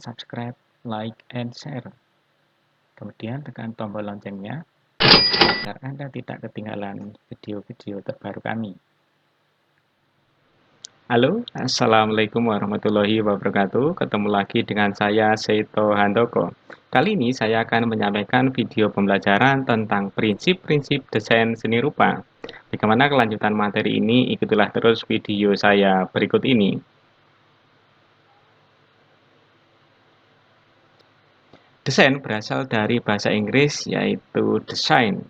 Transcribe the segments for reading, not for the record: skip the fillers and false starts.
subscribe, like, and share. Kemudian tekan tombol loncengnya agar Anda tidak ketinggalan video-video terbaru kami. Halo, Assalamualaikum warahmatullahi wabarakatuh. Ketemu lagi dengan saya, Seito Handoko. Kali ini saya akan menyampaikan video pembelajaran tentang prinsip-prinsip desain seni rupa. Bagaimana kelanjutan materi ini? Ikutilah terus video saya berikut ini. Desain berasal dari bahasa Inggris yaitu design,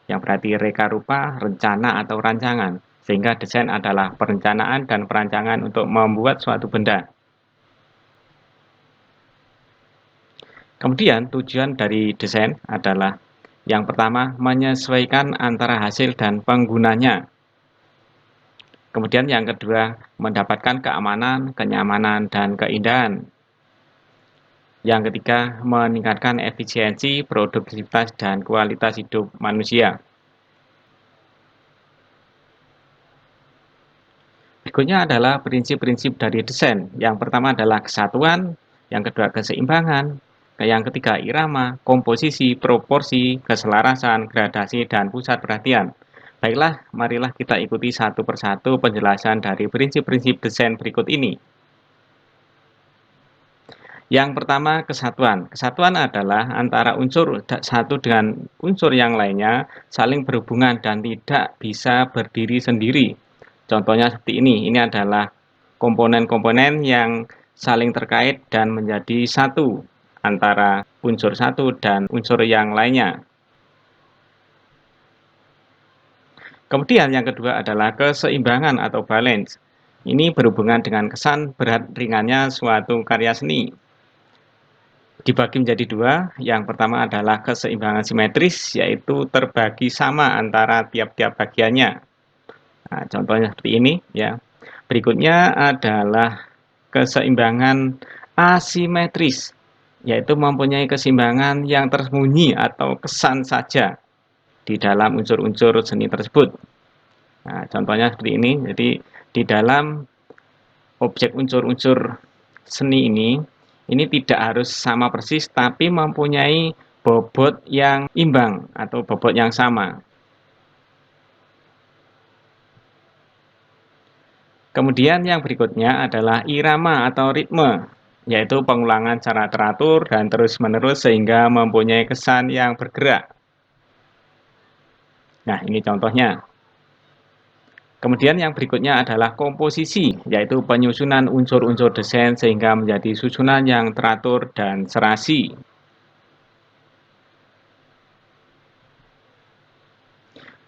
yang berarti reka rupa, rencana atau rancangan. Sehingga desain adalah perencanaan dan perancangan untuk membuat suatu benda. Kemudian tujuan dari desain adalah yang pertama menyesuaikan antara hasil dan penggunanya. Kemudian yang kedua mendapatkan keamanan, kenyamanan, dan keindahan. Yang ketiga, meningkatkan efisiensi, produktivitas, dan kualitas hidup manusia. Berikutnya adalah prinsip-prinsip dari desain. Yang pertama adalah kesatuan, yang kedua keseimbangan, yang ketiga irama, komposisi, proporsi, keselarasan, gradasi, dan pusat perhatian. Baiklah, marilah kita ikuti satu persatu penjelasan dari prinsip-prinsip desain berikut ini. Yang pertama, kesatuan. Kesatuan adalah antara unsur satu dengan unsur yang lainnya saling berhubungan dan tidak bisa berdiri sendiri. Contohnya seperti ini. Ini adalah komponen-komponen yang saling terkait dan menjadi satu antara unsur satu dan unsur yang lainnya. Kemudian yang kedua adalah keseimbangan atau balance. Ini berhubungan dengan kesan berat ringannya suatu karya seni. Dibagi menjadi dua, yang pertama adalah keseimbangan simetris, yaitu terbagi sama antara tiap-tiap bagiannya. Nah, contohnya seperti ini ya. Berikutnya adalah keseimbangan asimetris, yaitu mempunyai keseimbangan yang tersembunyi atau kesan saja di dalam unsur-unsur seni tersebut. Nah, contohnya seperti ini. Jadi di dalam objek unsur-unsur seni ini tidak harus sama persis, tapi mempunyai bobot yang imbang atau bobot yang sama. Kemudian yang berikutnya adalah irama atau ritme, yaitu pengulangan secara teratur dan terus-menerus sehingga mempunyai kesan yang bergerak. Nah, ini contohnya. Kemudian yang berikutnya adalah komposisi, yaitu penyusunan unsur-unsur desain sehingga menjadi susunan yang teratur dan serasi.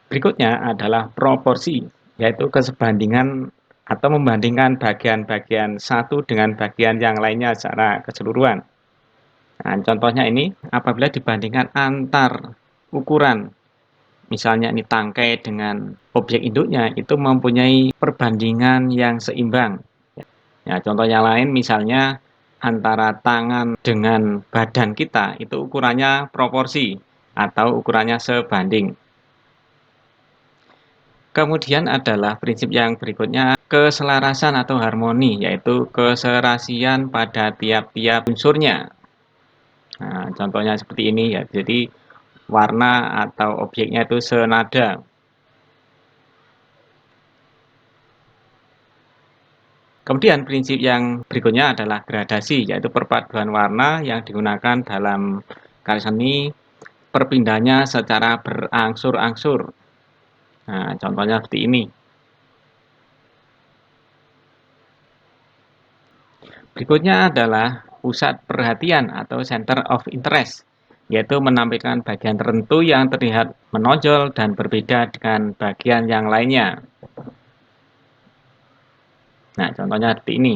Berikutnya adalah proporsi, yaitu kesebandingan atau membandingkan bagian-bagian satu dengan bagian yang lainnya secara keseluruhan. Nah, contohnya ini apabila dibandingkan antar ukuran, misalnya ini tangkai dengan objek induknya, itu mempunyai perbandingan yang seimbang. Ya, contoh yang lain misalnya antara tangan dengan badan kita, itu ukurannya proporsi atau ukurannya sebanding. Kemudian adalah prinsip yang berikutnya, keselarasan atau harmoni, yaitu keserasian pada tiap-tiap unsurnya. Nah, contohnya seperti ini ya, jadi warna atau objeknya itu senada. Kemudian prinsip yang berikutnya adalah gradasi, yaitu perpaduan warna yang digunakan dalam karya seni, perpindahannya secara berangsur-angsur. Nah, contohnya seperti ini. Berikutnya adalah pusat perhatian atau center of interest, yaitu menampilkan bagian tertentu yang terlihat menonjol dan berbeda dengan bagian yang lainnya. Nah, contohnya seperti ini.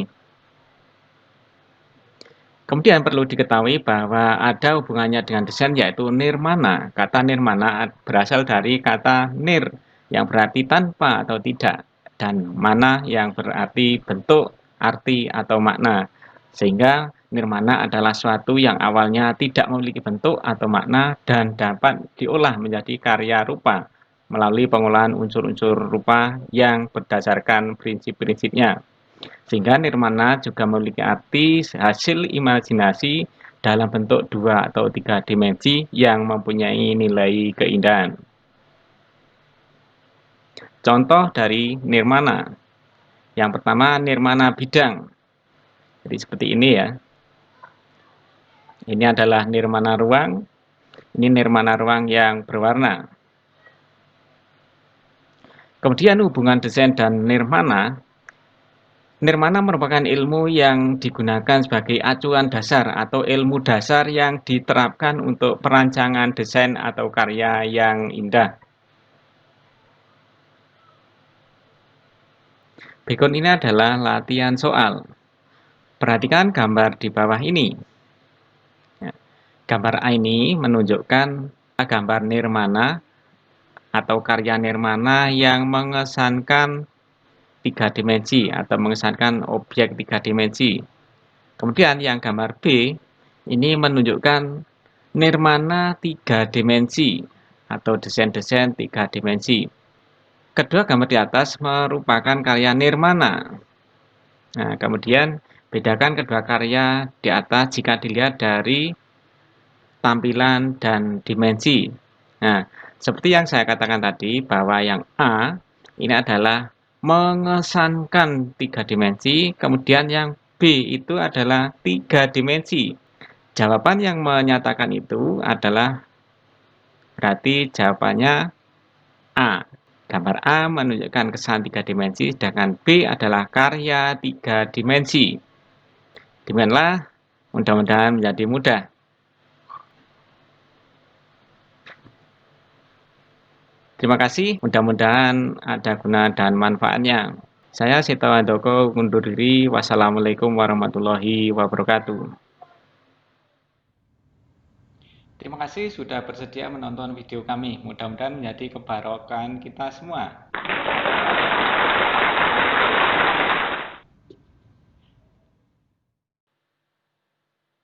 Kemudian perlu diketahui bahwa ada hubungannya dengan desain yaitu nirmana. Kata nirmana berasal dari kata nir yang berarti tanpa atau tidak, dan mana yang berarti bentuk, arti, atau makna. Sehingga nirmana adalah suatu yang awalnya tidak memiliki bentuk atau makna dan dapat diolah menjadi karya rupa melalui pengolahan unsur-unsur rupa yang berdasarkan prinsip-prinsipnya. Sehingga nirmana juga memiliki arti hasil imajinasi dalam bentuk 2 atau 3 dimensi yang mempunyai nilai keindahan. Contoh dari nirmana. Yang pertama, nirmana bidang. Jadi seperti ini ya. Ini adalah nirmana ruang. Ini nirmana ruang yang berwarna. Kemudian hubungan desain dan nirmana. Nirmana merupakan ilmu yang digunakan sebagai acuan dasar atau ilmu dasar yang diterapkan untuk perancangan desain atau karya yang indah. Berikut ini adalah latihan soal. Perhatikan gambar di bawah ini. Gambar A ini menunjukkan gambar nirmana atau karya nirmana yang mengesankan 3 dimensi atau mengesankan objek 3 dimensi. Kemudian yang gambar B ini menunjukkan nirmana 3 dimensi atau desain-desain 3 dimensi. Kedua gambar di atas merupakan karya nirmana. Nah, kemudian bedakan kedua karya di atas jika dilihat dari tampilan dan dimensi. Nah, seperti yang saya katakan tadi bahwa yang A ini adalah mengesankan 3 dimensi, kemudian yang B itu adalah 3 dimensi. Jawaban yang menyatakan itu adalah berarti jawabannya A. Gambar A menunjukkan kesan 3 dimensi, sedangkan B adalah karya 3 dimensi. Demikianlah, mudah-mudahan menjadi mudah. Terima kasih, mudah-mudahan ada guna dan manfaatnya. Saya Sito Handoko undur diri. Wassalamualaikum warahmatullahi wabarakatuh. Terima kasih sudah bersedia menonton video kami. Mudah-mudahan menjadi kebarokan kita semua.